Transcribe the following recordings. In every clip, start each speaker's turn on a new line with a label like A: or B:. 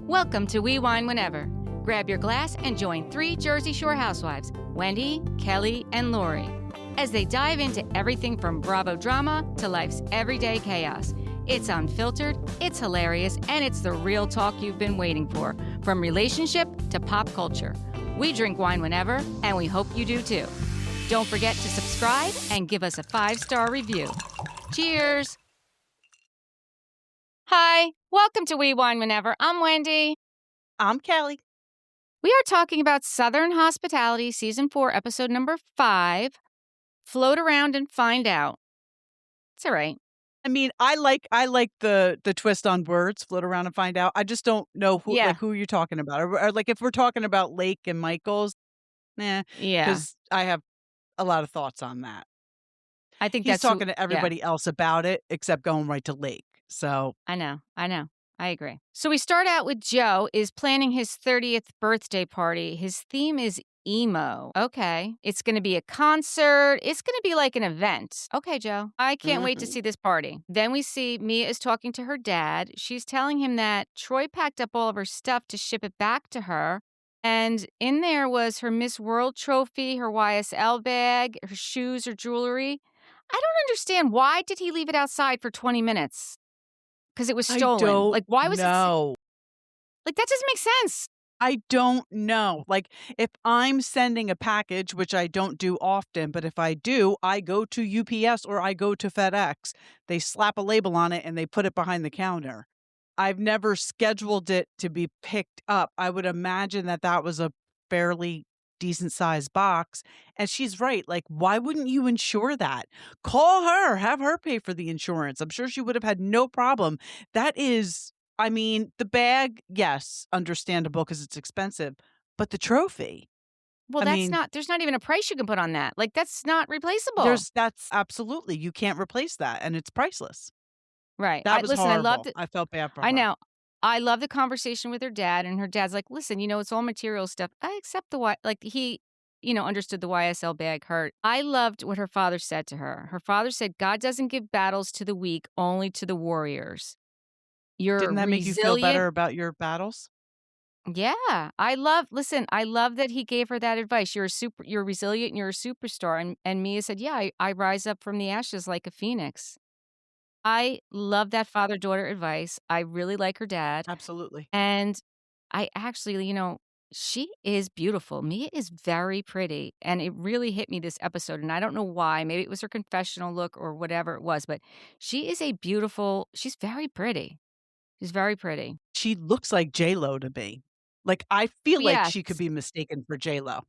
A: Welcome to We Wine Whenever. Grab your glass and join three Jersey Shore housewives, Wendy, Kelly, and Lori, as they dive into everything from Bravo drama to life's everyday chaos. It's unfiltered, it's hilarious, and it's the real talk you've been waiting for, from relationship to pop culture. We drink wine whenever, and we hope you do too. Don't forget to subscribe and give us a 5-star review. Cheers! Hi, welcome to We Wine Whenever. I'm Wendy.
B: I'm Kelly.
A: We are talking about Southern Hospitality, Season 4, Episode number 5, Float Around and Find Out. It's all right.
B: I mean, I like the twist on words, float around and find out. I just don't know who you're talking about. Or like if we're talking about Lake and Michols,
A: Yeah.
B: because I have a lot of thoughts on that.
A: I think
B: He's
A: that's
B: talking to everybody else about it except going right to Lake. So
A: I know. I agree. So we start out with Joe is planning his 30th birthday party. His theme is emo. Okay. It's going to be a concert. It's going to be like an event. Okay, Joe. I can't wait to see this party. Then we see Mia is talking to her dad. She's telling him that Troy packed up all of her stuff to ship it back to her. And in there was her Miss World trophy, her YSL bag, her shoes, her jewelry. I don't understand. Why did he leave it outside for 20 minutes? Because it was stolen.
B: I don't
A: why was
B: know.
A: That doesn't make sense.
B: I don't know. Like, if I'm sending a package, which I don't do often, but if I do, I go to UPS or I go to FedEx. They slap a label on it and they put it behind the counter. I've never scheduled it to be picked up. I would imagine that was a fairly decent sized box. And she's right. Like, why wouldn't you insure that? Call her, have her pay for the insurance. I'm sure she would have had no problem. That is, I mean, the bag, yes, understandable because it's expensive, but the trophy.
A: Well, there's not even a price you can put on that. Like, that's not replaceable.
B: That's absolutely, you can't replace that. And it's priceless.
A: Right.
B: That was horrible.
A: I loved it.
B: I felt bad for her.
A: I know. I love the conversation with her dad, and her dad's like, listen, it's all material stuff. I accept he understood the YSL bag hurt. I loved what her father said to her. Her father said, God doesn't give battles to the weak, only to the warriors.
B: Didn't that make you feel better about your battles?
A: Yeah. I love that he gave her that advice. You're resilient and you're a superstar. And Mia said, yeah, I rise up from the ashes like a phoenix. I love that father-daughter advice. I really like her dad.
B: Absolutely.
A: And I actually, she is beautiful. Mia is very pretty. And it really hit me this episode. And I don't know why. Maybe it was her confessional look or whatever it was. But she's very pretty. She's very pretty.
B: She looks like J-Lo to me. Like, I feel like she could be mistaken for J-Lo.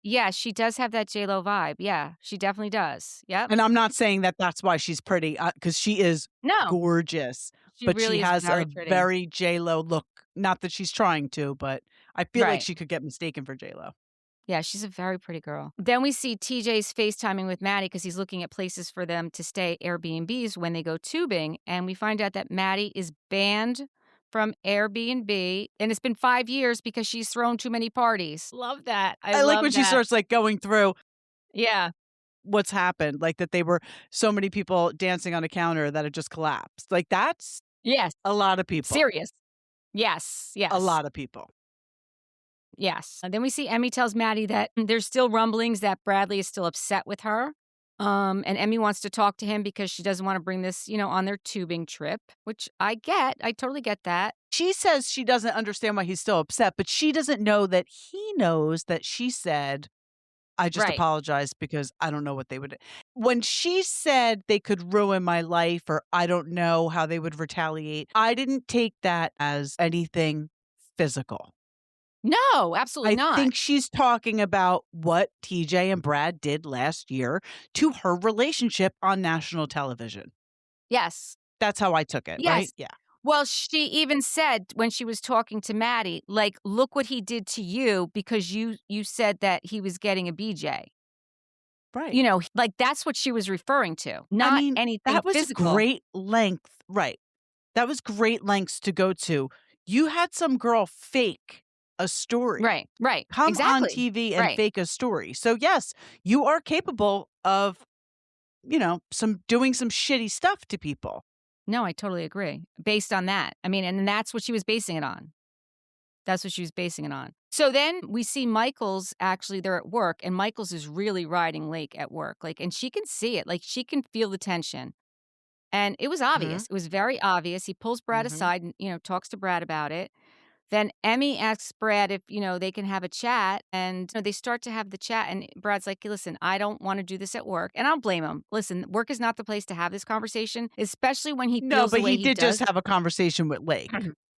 A: Yeah, she does have that J-Lo vibe. Yeah, she definitely does. Yep.
B: And I'm not saying that that's why she's pretty, because she is gorgeous. But
A: really
B: she has
A: very
B: a
A: pretty.
B: very J-Lo look. Not that she's trying to, but I feel like she could get mistaken for J-Lo.
A: Yeah, she's a very pretty girl. Then we see TJ's FaceTiming with Maddie because he's looking at places for them to stay, Airbnbs, when they go tubing. And we find out that Maddie is banned from Airbnb. And it's been 5 years because she's thrown too many parties. Love that. I
B: like when she starts like going through what's happened. Like that they were so many people dancing on a counter that it just collapsed. Like that's a lot of people.
A: Serious. Yes.
B: A lot of people.
A: Yes. And then we see Emmy tells Maddie that there's still rumblings that Bradley is still upset with her. And Emmy wants to talk to him because she doesn't want to bring this, on their tubing trip, which I get. I totally get that.
B: She says she doesn't understand why he's still upset, but she doesn't know that he knows that she said, I just apologized because I don't know what they would. When she said they could ruin my life or I don't know how they would retaliate, I didn't take that as anything physical.
A: No, absolutely not.
B: I think she's talking about what TJ and Brad did last year to her relationship on national television.
A: Yes.
B: That's how I took it, right? Yeah.
A: Well, she even said when she was talking to Maddie, like, look what he did to you because you said that he was getting a BJ.
B: Right.
A: Like that's what she was referring to, not anything
B: that was
A: physical.
B: Great length. Right. That was great lengths to go to. You had some girl fake a story.
A: Right.
B: Come on TV and fake a story. So yes, you are capable of, doing some shitty stuff to people.
A: No, I totally agree. Based on that. I mean, and that's what she was basing it on. That's what she was basing it on. So then we see Michols, actually, they're at work, and Michols is really riding Lake at work, like, and she can see it, like, she can feel the tension. And it was
B: Mhm,
A: obvious. It was very obvious. He pulls Brad
B: mhm.
A: aside and, talks to Brad about it. Then Emmy asks Brad if, they can have a chat, and, they start to have the chat, and Brad's like, "Listen, I don't wanna do this at work," and I don't blame him. Listen, work is not the place to have this conversation, especially when he
B: No,
A: feels the
B: but
A: way
B: he
A: he
B: did just
A: does.
B: have a conversation with Lake.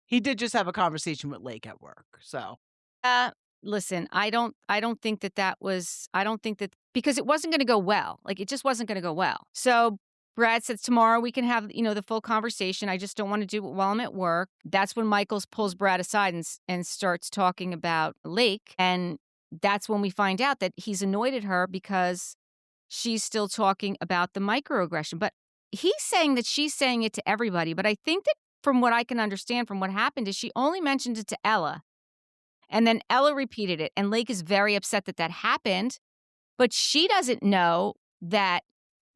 B: He did just have a conversation with Lake at work, so
A: Uh, Listen, I don't think that was I don't think that because it wasn't gonna go well, like, it just wasn't gonna go well. So, Brad says, "Tomorrow we can have, the full conversation, I just don't wanna do it while I'm at work." That's when Michaels pulls Brad aside and starts talking about Lake, and that's when we find out that he's annoyed at her because she's still talking about the microaggression, but he's saying that she's saying it to everybody, but I think that from what I can understand from what happened is she only mentioned it to Ella. And then Ella repeated it, and Lake is very upset that that happened, but she doesn't know that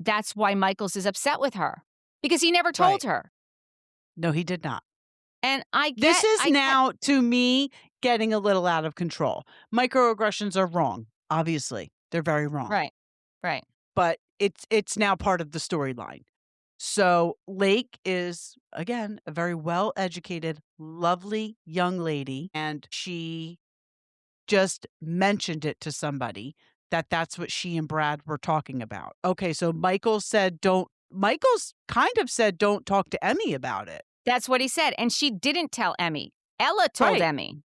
A: that's why Michaels is upset with her because he never told
B: right.
A: her.
B: No, he did not.
A: And
B: This is
A: I get
B: now, to me, getting a little out of control. Microaggressions are wrong, obviously. They're very wrong.
A: right, right.
B: But it's now part of the storyline. So, Lake is, again, a very well-educated, lovely young lady, and she just mentioned it to somebody that that's what she and Brad were talking about. Okay, so Michael's kind of said, "Don't talk to Emmy about it."
A: That's what he said, and she didn't tell Emmy. Ella told
B: Right,
A: Emmy.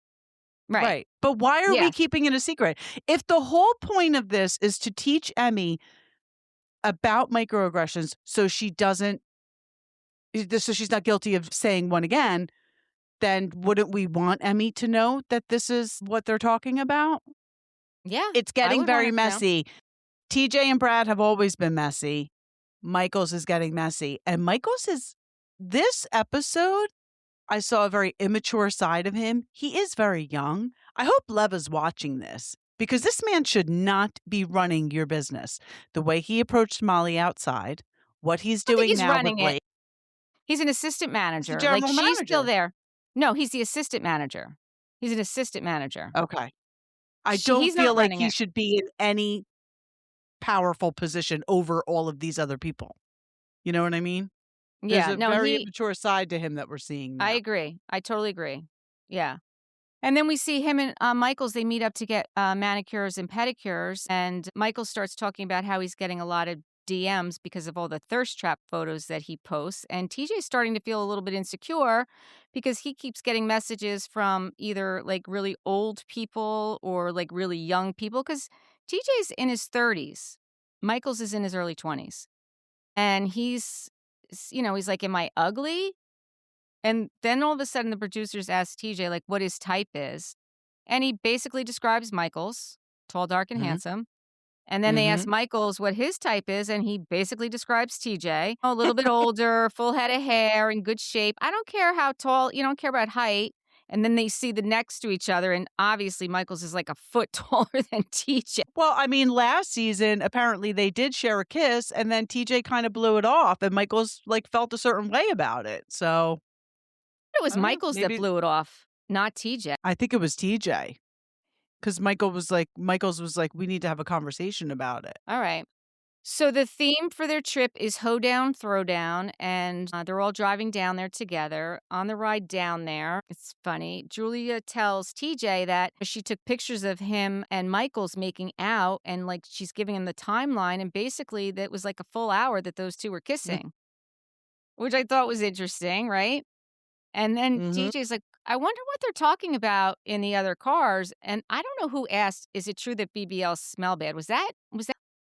A: Right.
B: right. But why are we
A: Yeah.
B: keeping it a secret? If the whole point of this is to teach Emmy about microaggressions so she doesn't so she's not guilty of saying one again, then wouldn't we want Emmy to know that this is what they're talking about?
A: Yeah.
B: It's
A: I
B: getting
A: would want
B: very
A: her to know.
B: messy. TJ and Brad have always been messy. Michaels is getting messy. And Michaels is this episode, I saw a very immature side of him. He is very young. I hope Leva's watching this because this man should not be running your business. The way he approached Molly outside, what he's
A: I don't think
B: doing
A: he's
B: now with
A: running it.
B: Blake,
A: He's an assistant
B: he's the
A: manager. Like,
B: general
A: she's still
B: manager.
A: there. No, he's the assistant manager. He's an assistant manager.
B: Okay. I don't
A: He's not
B: feel like
A: running
B: he
A: it.
B: should be in any powerful position over all of these other people. You know what I mean? There's
A: Yeah,
B: a
A: no,
B: very immature side to him that we're seeing
A: I
B: now.
A: agree. I totally agree. Yeah. And then we see him and Michaels, they meet up to get manicures and pedicures. And Michael starts talking about how he's getting a lot of DMs because of all the thirst trap photos that he posts. And TJ's starting to feel a little bit insecure because he keeps getting messages from either like really old people or like really young people. Because TJ's in his 30s, Michaels is in his early 20s. And he's like, "Am I ugly?" And then all of a sudden, the producers ask TJ, like, what his type is. And he basically describes Michaels, tall, dark, and
B: Mhm.
A: handsome. And then they ask
B: Mhm.
A: Michaels what his type is, and he basically describes TJ, a little bit older, full head of hair, in good shape. I don't care how tall, you don't care about height. And then they see the next to each other, and obviously Michaels is like a foot taller than TJ.
B: Well, I mean, last season, apparently they did share a kiss, and then TJ kind of blew it off, and Michael's like felt a certain way about it. So
A: It
B: I
A: was
B: don't know.
A: Michaels that
B: Maybe
A: blew it off, not TJ.
B: I think it was TJ because Michael's was like, we need to have a conversation about it.
A: All right. So the theme for their trip is hoedown, throwdown, and they're all driving down there together. On the ride down there, it's funny. Julia tells TJ that she took pictures of him and Michael's making out, and like she's giving him the timeline, and basically that was like a full hour that those two were kissing, which I thought was interesting, right? And then
B: Mm-hmm.
A: TJ's like, I wonder what they're talking about in the other cars. And I don't know who asked, is it true that BBLs smell bad? Was that?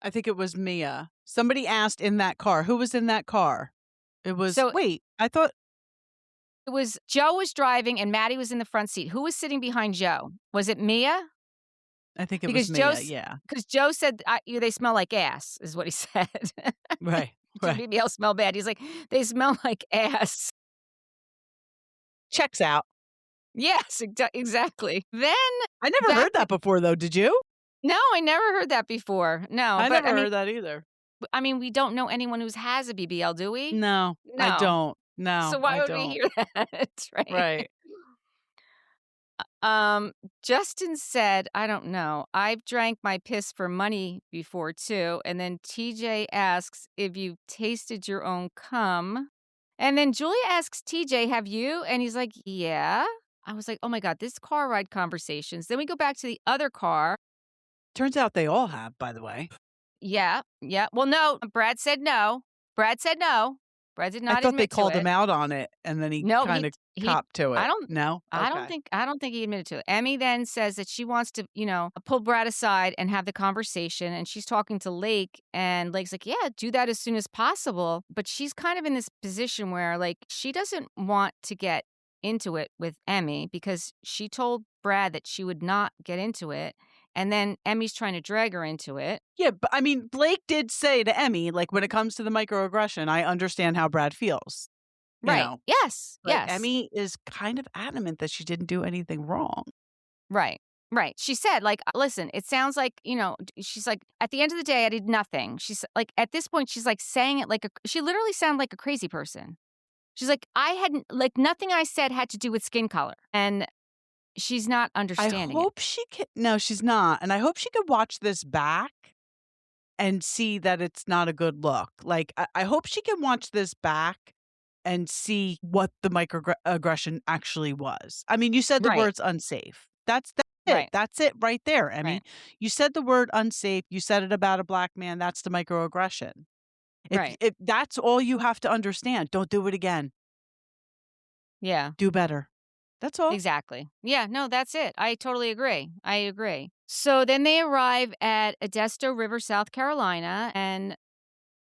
B: I think it was Mia. Somebody asked in that car, who was in that car? It was,
A: So
B: wait, I thought,
A: it was Joe was driving and Maddie was in the front seat. Who was sitting behind Joe? Was it Mia?
B: I think it was
A: Because
B: Mia. Yeah.
A: Joe said, they smell like ass," is what he said.
B: Right.
A: Do
B: Right.
A: BBL smell bad? He's like, "They smell like ass."
B: Checks out.
A: Yes, exactly. Then
B: I never
A: back
B: heard that before, though. Did you?
A: No, I never heard that before. No,
B: I
A: but
B: never heard that either.
A: we don't know anyone who has a BBL, do we?
B: No, I
A: No.
B: don't.
A: So
B: No,
A: why
B: I
A: would we
B: don't.
A: hear that, right?
B: Right.
A: Um, Justin said, "I don't know. I've drank my piss for money before too." And then TJ asks if you tasted your own cum. And then Julia asks TJ, "Have you?" And he's like, "Yeah." I was like, "Oh my God, this car ride conversations." Then we go back to the other car.
B: Turns out they all have, by the way.
A: Yeah, yeah. Well, no, Brad said no. Brad said no. Brad did
B: I
A: not
B: thought they
A: admit to
B: called him
A: it.
B: out on it, and then he
A: No,
B: kinda
A: he
B: copped to
A: I
B: it.
A: don't
B: No? Okay.
A: I don't think he admitted to it. Emmy then says that she wants to, pull Brad aside and have the conversation, and she's talking to Lake, and Lake's like, "Yeah, do that as soon as possible." But she's kind of in this position where, like, she doesn't want to get into it with Emmy because she told Brad that she would not get into it, and then Emmy's trying to drag her into it.
B: Yeah, but, I mean, Blake did say to Emmy, like, "When it comes to the microaggression, I understand how Brad feels," you
A: Right.
B: know?
A: Yes.
B: But
A: Yes.
B: Emmy is kind of adamant that she didn't do anything wrong.
A: Right. Right. She said, like, listen, it sounds like, she's like, at the end of the day, I did nothing. She's like, at this point, she's like saying it like she literally sounded like a crazy person. She's like, I hadn't, like, nothing I said had to do with skin color. And she's not
B: I
A: understanding it.
B: hope she can no, she's not, and I hope she could watch this back and see that it's not a good look. Like, I hope she can watch this back and see what the microaggression actually was. I mean, you said the
A: Right.
B: words unsafe. That's it.
A: Right.
B: That's it right there,
A: Right.
B: Emmy. You said the word unsafe. You said it about a black man. That's the microaggression.
A: Right.
B: If that's all you have to understand, don't do it again.
A: Yeah.
B: Do better. That's all.
A: Exactly. Yeah. No, that's it. I totally agree. I agree. So then they arrive at Edisto River, South Carolina, and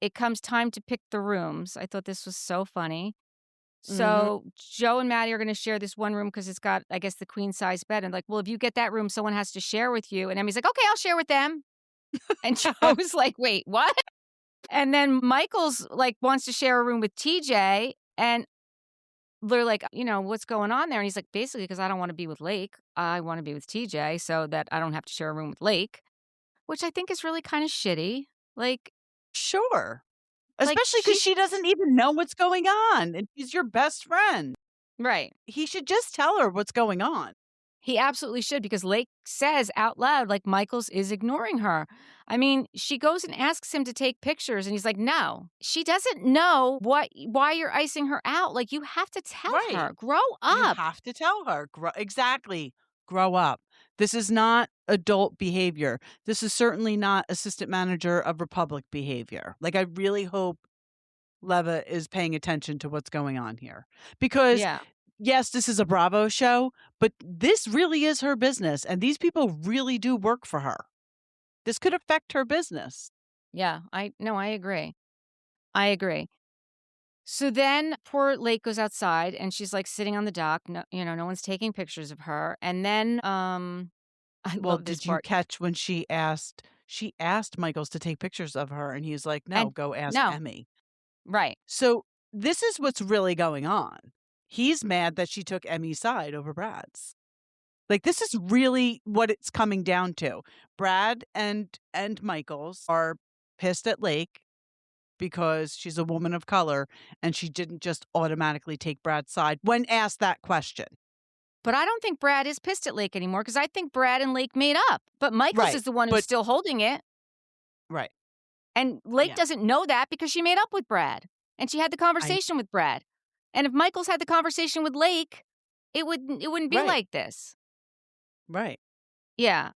A: it comes time to pick the rooms. I thought this was so funny.
B: Mhm.
A: So Joe and Maddie are gonna share this one room because 'cause it's got, I guess, the queen size bed, and like, "Well, if you get that room, someone has to share with you." And Emmy's like, "Okay, I'll share with them." And Joe's like, "Wait, what?" And then Michael's like, wants to share a room with TJ, and they're like, "What's going on there?" And he's like, "Basically, because I don't wanna be with Lake. I wanna be with TJ so that I don't have to share a room with Lake," which I think is really kinda shitty.
B: Sure.
A: Like,
B: Especially because
A: she's
B: she doesn't even know what's going on, and she's your best friend.
A: right.
B: He should just tell her what's going on.
A: He absolutely should because Lake says out loud, like, Michaels is ignoring her. I mean, she goes and asks him to take pictures, and he's like, "No." She doesn't know why you're icing her out. Like, you have to tell
B: Right.
A: her, "Grow
B: You
A: up."
B: have to tell her. Exactly. Grow up. This is not adult behavior. This is certainly not assistant manager of Republic behavior. Like, I really hope Leva is paying attention to what's going on here. Because,
A: Yeah,
B: yes, this is a Bravo show, but this really is her business, and these people really do work for her. This could affect her business.
A: yeah, I agree. I agree. So then poor Lake goes outside, and she's, like, sitting on the dock. No, no one's taking pictures of her, and then, I
B: Well,
A: love this
B: did you
A: part.
B: catch when she asked Michaels to take pictures of her, and he's like, "No,
A: And
B: go ask
A: no,
B: Emmy."
A: right.
B: So, this is what's really going on. He's mad that she took Emmy's side over Brad's. Like, this is really what it's coming down to. Brad and Michaels are pissed at Lake because she's a woman of color, and she didn't just automatically take Brad's side when asked that question.
A: But I don't think Brad is pissed at Lake anymore because I think Brad and Lake made up. But Michaels
B: Right,
A: is the one who's
B: but
A: still holding it.
B: right,
A: And Lake
B: yeah,
A: doesn't know that because she made up with Brad and she had the
B: I
A: conversation with Brad. And if Michaels had the conversation with Lake, it wouldn't be
B: right,
A: like this.
B: right.
A: Yeah.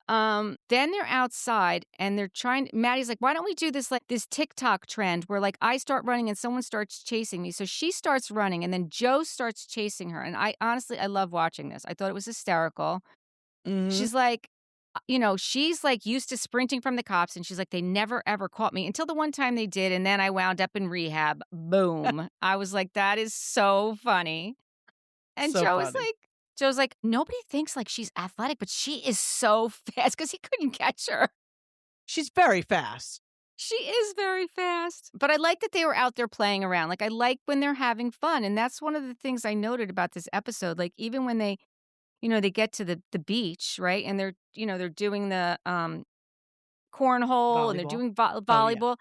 A: Then they're outside and they're trying Maddie's like, "Why don't we do this like this TikTok trend where like I start running and someone starts chasing me." So she starts running and then Joe starts chasing her. And I love watching this. I thought it was hysterical.
B: Mhm.
A: She's like, she's like used to sprinting from the cops and she's like, "They never ever caught me until the one time they did and then I wound up in rehab." Boom. I was like, "That is so funny." And
B: So funny.
A: Joe's like, "Nobody thinks like she's athletic, but she is so fast because he couldn't catch her."
B: She's very fast.
A: She is very fast. But I like that they were out there playing around. Like I like when they're having fun. And that's one of the things I noted about this episode. Like even when they get to the beach, right? And they're doing the cornhole and they're
B: Volleyball.
A: doing
B: Oh, yeah.
A: volleyball.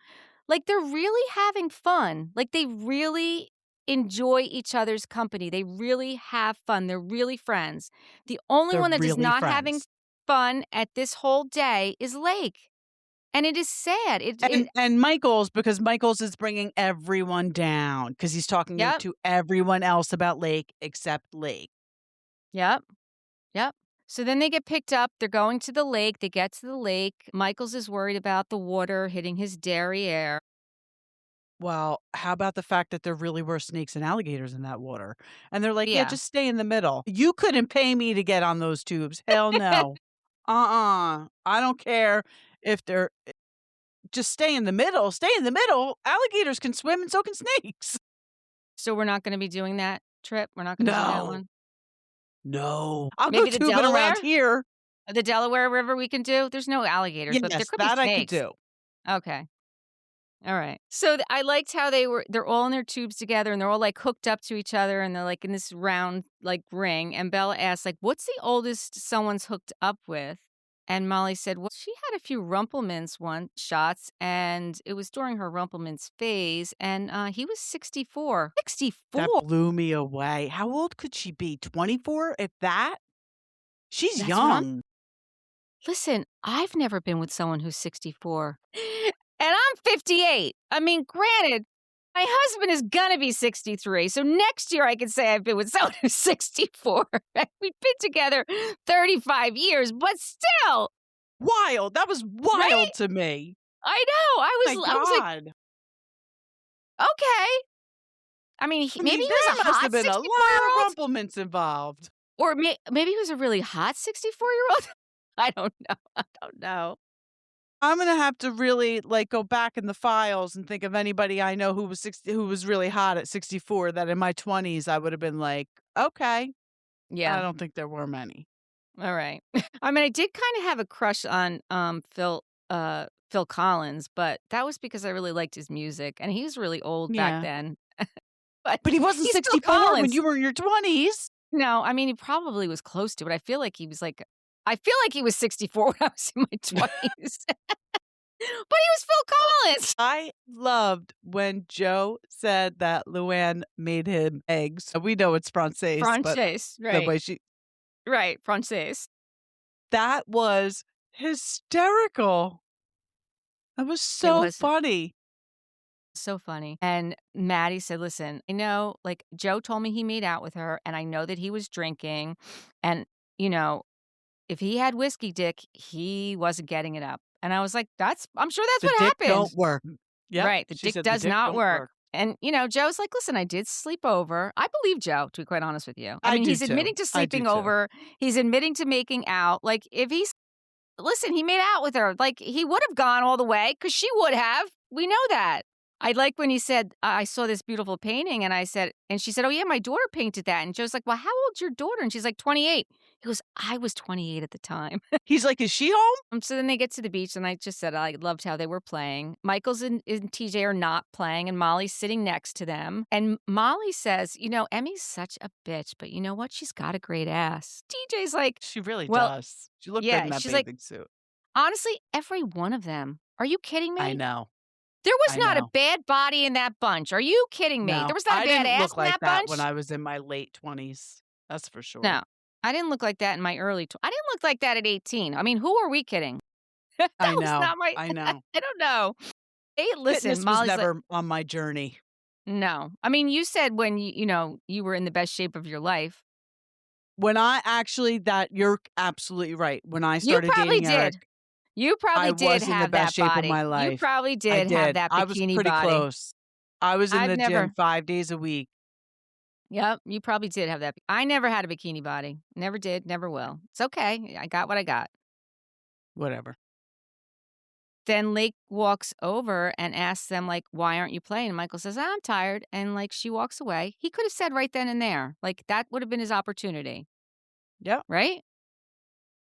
A: Like they're really having fun. Like they really enjoy each other's company. They really have fun. They're really friends. The only
B: They're
A: one that is
B: really
A: not having
B: friends.
A: fun at this whole day is Lake. And it is sad.
B: And Michaels, because Michaels is bringing everyone down because he's talking
A: Yep,
B: to everyone else about Lake except Lake.
A: yep, yep. So then they get picked up. They're going to the lake. They get to the lake. Michaels is worried about the water hitting his derriere.
B: Well, how about the fact that there really were snakes and alligators in that water? And they're like, "Yeah,
A: Yeah.
B: just stay in the middle." You couldn't pay me to get on those tubes. Hell no. I don't care if they're just stay in the middle. Stay in the middle. Alligators can swim and so can snakes.
A: So we're not gonna be doing that trip? We're not gonna do that
B: No.
A: one?
B: No. I'll go
A: Maybe the
B: tubing
A: Delaware?
B: around here.
A: The Delaware River we can do? There's no alligators, but there
B: Yes,
A: could be
B: that I could
A: snakes.
B: do.
A: Okay. Alright. So, I liked how they're all in their tubes together, and they're all, like, hooked up to each other, and they're, like, in this round, like, ring, and Bella asked, like, "What's the oldest someone's hooked up with?" And Molly said, "Well, she had a few Rumpelmans one shots, and it was during her Rumpelmans phase, and, he was 64."
B: That
A: 64?
B: blew me away. How old could she be? 24, if that? She's
A: That's what I'm
B: young.
A: Listen, I've never been with someone who's 64, and I'm 58. I mean, granted, my husband is gonna be 63, so next year I can say I've been with someone who's 64. We've been together 35 years, but still,
B: Wild. That was
A: right?
B: wild to me.
A: I know.
B: My
A: I was like,
B: god.
A: "Okay." I mean,
B: I
A: maybe
B: mean,
A: he was
B: there
A: a
B: must have
A: hot
B: been a lot of
A: 64-year-old,
B: Rumplements involved.
A: or maybe he was a really hot 64-year-old. I don't know. I don't know.
B: I'm gonna have to really, like, go back in the files and think of anybody I know who was really hot at 64 that in my 20s I would have been like, "Okay." I
A: Yeah.
B: don't think there were many.
A: All right. I mean, I did kinda have a crush on, Phil Collins, but that was because I really liked his music, and he was really old back
B: Yeah.
A: then. But
B: But he wasn't
A: he's Phil
B: 64 when
A: Collins.
B: you were in your 20s.
A: No, I mean, he probably was close to it. I feel like he was 64 when I was in my 20s. But he was Phil Collins!
B: I loved when Joe said that Luann made him eggs. We know it's Francaise, but
A: Frances,
B: the
A: right.
B: way she
A: Right, Frances.
B: that was hysterical. That was
A: It
B: so
A: was
B: funny.
A: so funny. And Maddie said, "Listen, I know, like, Joe told me he made out with her, and I know that he was drinking, and, you know, if he had whiskey dick, he wasn't getting it up." And I was like, I'm sure that's
B: The
A: what
B: dick
A: happened."
B: don't work. Yep,
A: Right, the
B: she
A: dick
B: said the
A: does
B: dick
A: not
B: don't
A: work.
B: work.
A: And, Joe's like, "Listen, I did sleep over." I believe Joe, to be quite honest with you. I
B: I
A: mean,
B: do
A: he's
B: too.
A: admitting to
B: I do
A: sleeping
B: too.
A: over, he's admitting to making out. Like, if he's listen, he made out with her. Like, he would have gone all the way because she would have. We know that. I like when he said, "I saw this beautiful painting," and she said, "Oh, yeah, my daughter painted that." And Joe's like, "Well, how old's your daughter?" And she's like, 28. He goes, "I was 28 at the time."
B: He's like, "Is she home?"
A: So then they get to the beach, and I just said I loved how they were playing. Michaels and TJ are not playing, and Molly's sitting next to them. And Molly says, Emmy's such a bitch, but you know what? She's got a great ass. TJ's like,
B: She really
A: well,
B: does. She looked good in
A: yeah.
B: that
A: She's like,
B: bathing suit.
A: honestly, every one of them. Are you kidding
B: I
A: me?
B: know.
A: There was
B: I
A: not a
B: know.
A: bad body in that bunch. Are you kidding me? There
B: No,
A: was not a
B: I
A: bad
B: didn't
A: ass
B: look
A: in
B: like
A: that
B: that when
A: bunch.
B: I was in my late 20s. That's for sure.
A: No, I didn't look like that in my I didn't look like that at 18. I mean, who are we kidding?
B: I
A: That was
B: know.
A: not my,
B: I know.
A: I don't know. Hey, listen,
B: Fitness was
A: Molly's like,
B: never on my journey.
A: no. I mean, you said when you were in the best shape of your life.
B: When I actually that you're absolutely right. When I
A: You
B: started
A: probably
B: dating
A: did.
B: Eric,
A: You
B: I
A: probably did
B: was in the
A: have
B: best
A: that
B: shape of
A: body.
B: my
A: You
B: life.
A: probably
B: I
A: did have
B: did.
A: that
B: I was
A: bikini
B: pretty
A: body.
B: close. I was in
A: I've
B: the gym
A: never
B: 5 days a week.
A: Yep, you probably did have that. I never had a bikini body. Never did, never will. It's okay. I got what I got.
B: Whatever.
A: Then Lake walks over and asks them, like, "Why aren't you playing?" And Michael says, "I'm tired." And, like, she walks away. He could have said right then and there. Like, that would have been his opportunity,
B: Yep.
A: right?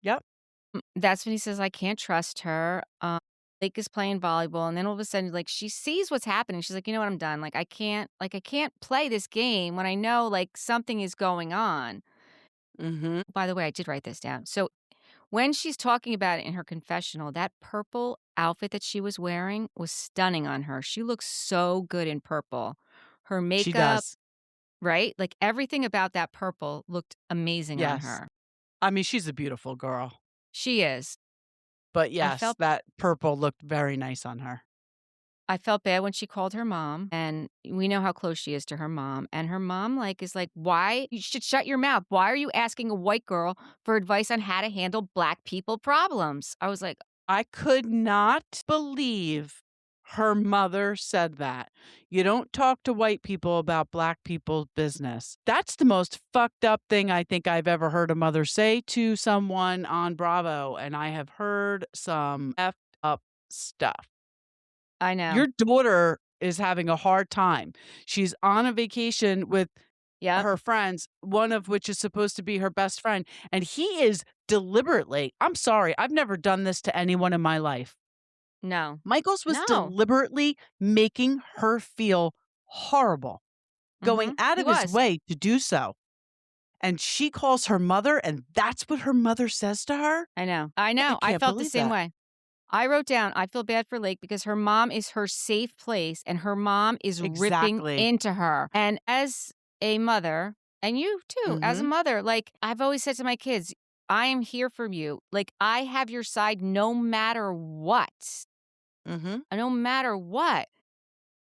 B: Yep.
A: That's when he says, "I can't trust her." Lake is playing volleyball, and then all of a sudden, like, she sees what's happening. She's like, "You know what? I'm done. I can't play this game when I know, like, something is going on."
B: Mhm.
A: By the way, I did write this down. So when she's talking about it in her confessional, that purple outfit that she was wearing was stunning on her. She looks so good in purple. Her
B: She
A: makeup,
B: does.
A: right? Like, everything about that purple looked amazing on
B: Yes.
A: her.
B: I mean, she's a beautiful girl.
A: She is.
B: But
A: I
B: yes,
A: felt
B: that purple looked very nice on her.
A: I felt bad when she called her mom, and we know how close she is to her mom, and her mom, like, is like, "Why? You should shut your mouth. Why are you asking a white girl for advice on how to handle black people problems?" I was like,
B: I could not believe her mother said that. You don't talk to white people about black people's business. That's the most fucked up thing I think I've ever heard a mother say to someone on Bravo, and I have heard some effed up stuff.
A: "I know.
B: Your daughter is having a hard time. She's on a vacation with
A: Yep.
B: her friends, one of which is supposed to be her best friend, and he is deliberately I'm sorry, I've never done this to anyone in my life.
A: No.
B: Michaels was
A: No.
B: deliberately making her feel horrible, going
A: Mhm.
B: out
A: He
B: of his
A: was.
B: way to do so, and she calls her mother, and that's what her mother says to her?
A: I know. I
B: I
A: know. I
B: can't
A: felt the
B: believe
A: same
B: that.
A: way. I wrote down, I feel bad for Lake because her mom is her safe place and her mom is ripping
B: Exactly.
A: into her. And as a mother, and you too, as a
B: Mhm,
A: mother, like I've always said to my kids, I am here for you. Like I have your side no matter what.
B: mhm,
A: No matter what.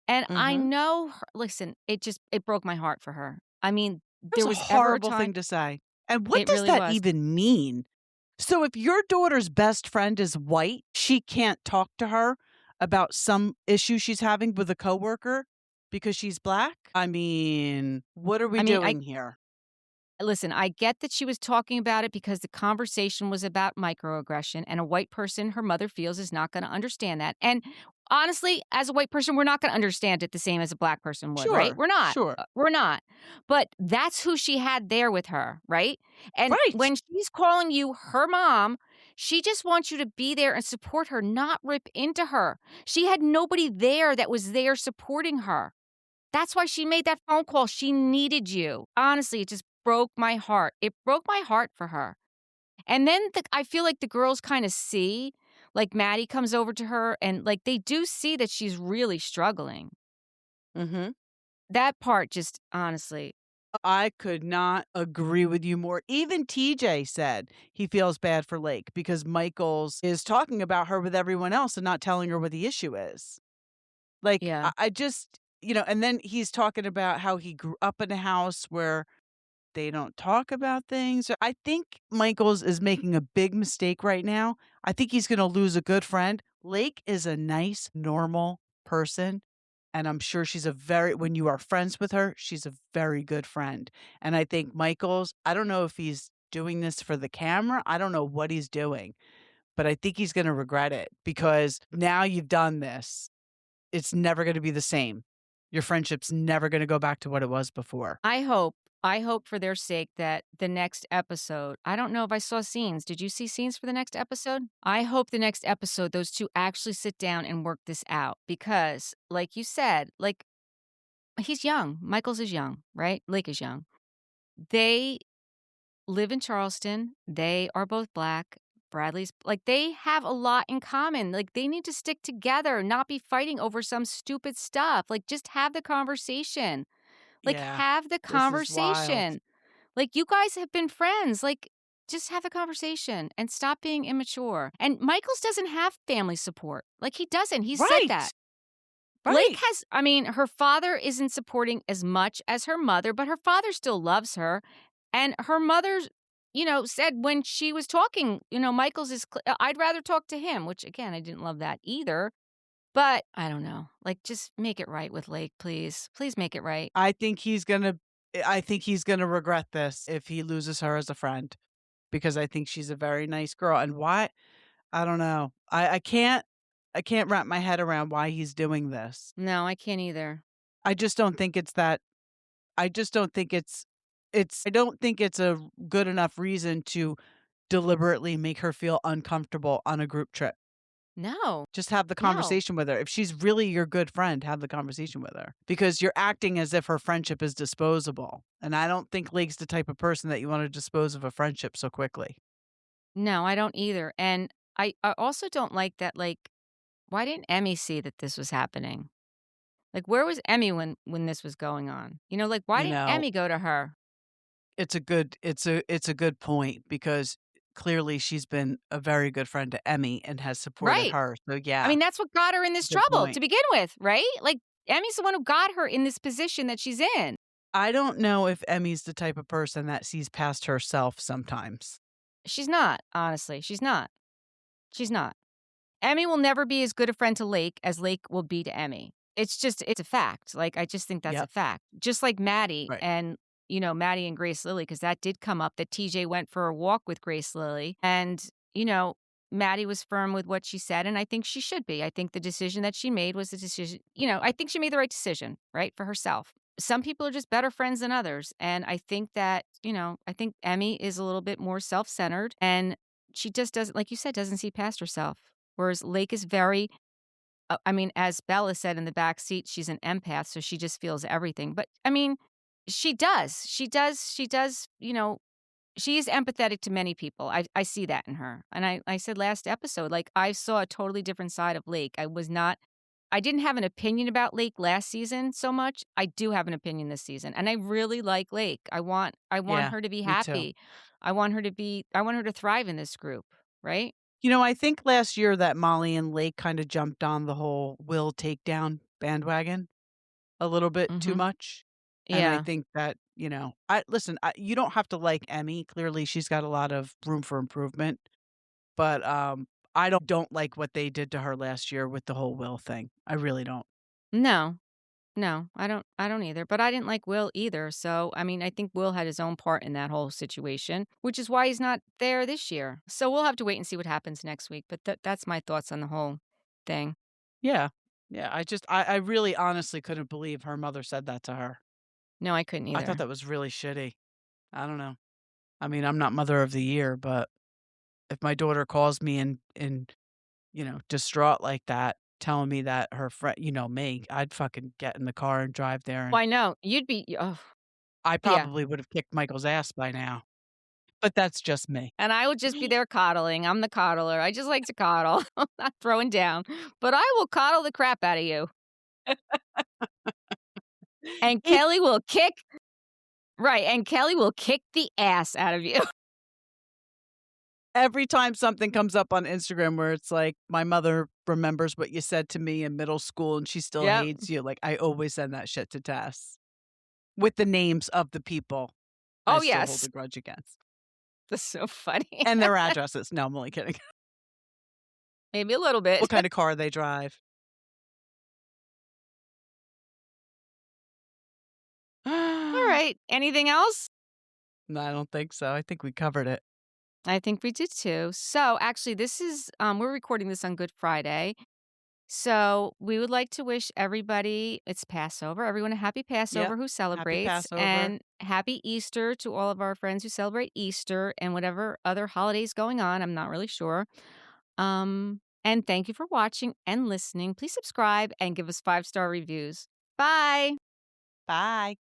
A: And I
B: mhm.
A: know her, listen, it broke my heart for her. I mean,
B: That was
A: there
B: a
A: was ever a
B: horrible
A: time
B: thing to say. And what
A: it
B: does
A: really
B: that
A: was.
B: even mean? So if your daughter's best friend is white, she can't talk to her about some issue she's having with a coworker because she's black? I mean, what are we
A: I mean, I
B: doing here?
A: Listen, I get that she was talking about it because the conversation was about microaggression, and a white person, her mother feels, is not going to understand that. And honestly, as a white person, we're not going to understand it the same as a black person would, right?
B: Sure,
A: We're not.
B: sure.
A: We're not. But that's who she had there with her, right? And
B: Right.
A: when she's calling you her mom, she just wants you to be there and support her, not rip into her. She had nobody there that was there supporting her. That's why she made that phone call. She needed you. Honestly, it just broke my heart. It broke my heart for her. And then I feel like the girls kind of see, like Maddie comes over to her and like they do see that she's really struggling.
B: Mhm.
A: That part just honestly,
B: I could not agree with you more. Even TJ said he feels bad for Lake because Michaels is talking about her with everyone else and not telling her what the issue is. Like,
A: yeah.
B: I just and then he's talking about how he grew up in a house where they don't talk about things. I think Michaels is making a big mistake right now. I think he's gonna lose a good friend. Lake is a nice, normal person, and I'm sure she's a very when you are friends with her, she's a very good friend. And I think Michaels, I don't know if he's doing this for the camera. I don't know what he's doing, but I think he's gonna regret it because now you've done this. It's never gonna be the same. Your friendship's never gonna go back to what it was before.
A: I hope for their sake that the next episode, I don't know if I saw scenes. Did you see scenes for the next episode? I hope the next episode those two actually sit down and work this out because like you said, like he's young. Michaels is young, right? Lake is young. They live in Charleston. They are both black. Bradley's like they have a lot in common. Like they need to stick together, not be fighting over some stupid stuff. Like just have the conversation. Like
B: Yeah.
A: have the
B: This is wild.
A: conversation. Like you guys have been friends. Like just have the conversation and stop being immature. And Michaels doesn't have family support. Like he doesn't. He said
B: Right.
A: that. Lake
B: Right.
A: has I mean, her father isn't supporting as much as her mother, but her father still loves her. And her mother, said when she was talking, Michael's is, I'd rather talk to him, which again, I didn't love that either. But I don't know. Like, just make it right with Lake, please. Please make it right.
B: I think he's gonna regret this if he loses her as a friend because I think she's a very nice girl. And why? I don't know. I can't wrap my head around why he's doing this.
A: No, I can't either.
B: I just don't think it's that I just don't think it's I don't think it's a good enough reason to deliberately make her feel uncomfortable on a group trip.
A: No,
B: Just have the
A: no.
B: conversation with her. If she's really your good friend, have the conversation with her because you're acting as if her friendship is disposable. And I don't think Lake's the type of person that you want to dispose of a friendship so quickly.
A: No, I don't either. And I also don't like that, like, why didn't Emmy see that this was happening? Like, where was Emmy when this was going on? You know, like, why
B: You
A: didn't
B: know,
A: Emmy go to her?
B: it's a good point because clearly she's been a very good friend to Emmy and has supported
A: Right.
B: her. So
A: I
B: yeah,
A: mean, that's what got her in this
B: good
A: trouble to
B: point.
A: begin with, right? Like, Emmy's the one who got her in this position that she's in.
B: I don't know if Emmy's the type of person that sees past herself sometimes.
A: She's not, honestly. She's not. She's not. Emmy will never be as good a friend to Lake as Lake will be to Emmy. It's a fact. Like, I just think that's a
B: Yep,
A: fact. Just like Maddie
B: right.
A: and, Maddie and Grace Lily, because that did come up that TJ went for a walk with Grace Lily. And, you know, Maddie was firm with what she said. And I think she should be. I think the decision that she made was the decision, I think she made the right decision, right, for herself. Some people are just better friends than others. And I think that, I think Emmy is a little bit more self centered and she just doesn't, like you said, doesn't see past herself. Whereas Lake is very, I mean, as Bella said in the back seat, she's an empath, so she just feels everything. But I mean, she does. She does, she is empathetic to many people. I see that in her. And I said last episode, like, I saw a totally different side of Lake. I didn't have an opinion about Lake last season so much. I do have an opinion this season. And I really like Lake. I want
B: Yeah,
A: her to be
B: me too.
A: happy. I want her to thrive in this group, right?
B: I think last year that Molly and Lake kinda jumped on the whole Will takedown bandwagon a little bit too
A: Mhm.
B: much, and I
A: Yeah.
B: think that, I listen, you don't have to like Emmy, clearly she's got a lot of room for improvement, but, I don't like what they did to her last year with the whole Will thing. I really don't.
A: No. No, I don't either, but I didn't like Will either, so, I mean, I think Will had his own part in that whole situation, which is why he's not there this year. So we'll have to wait and see what happens next week, but that's my thoughts on the whole thing.
B: Yeah. Yeah, I really honestly couldn't believe her mother said that to her.
A: No, I couldn't
B: I thought
A: either.
B: that was really shitty. I don't know. I mean, I'm not mother of the year, but if my daughter calls me and distraught like that, telling me that her friend, me, I'd fucking get in the car and drive there, and
A: Well, I know, you'd be oh,
B: I
A: yeah,
B: probably would have kicked Michael's ass by now, but that's just me.
A: and I would just be there coddling. I'm the coddler. I just like to coddle. I'm not throwing down, but I will coddle the crap out of you, and Kelly will kick right, and Kelly will kick the ass out of you.
B: Every time something comes up on Instagram where it's like, "My mother remembers what you said to me in middle school and she still
A: Yep.
B: hates you," like, I always send that shit to Tess with the names of the people I
A: Oh,
B: still hold
A: yes.
B: a grudge against,
A: That's so funny.
B: and their addresses. No, I'm only kidding.
A: Maybe a little bit.
B: What kind of car they drive.
A: All right. Anything else?
B: No, I don't think so. I think we covered it.
A: I think we did too. So actually, this is we're recording this on Good Friday. So we would like to wish everybody it's Passover, everyone a happy
B: Yep.
A: Passover who
B: Happy
A: celebrates,
B: Passover.
A: and happy Easter to all of our friends who celebrate Easter and whatever other holidays going on. I'm not really sure. And thank you for watching and listening. Please subscribe and give us 5-star reviews. Bye.
B: Bye.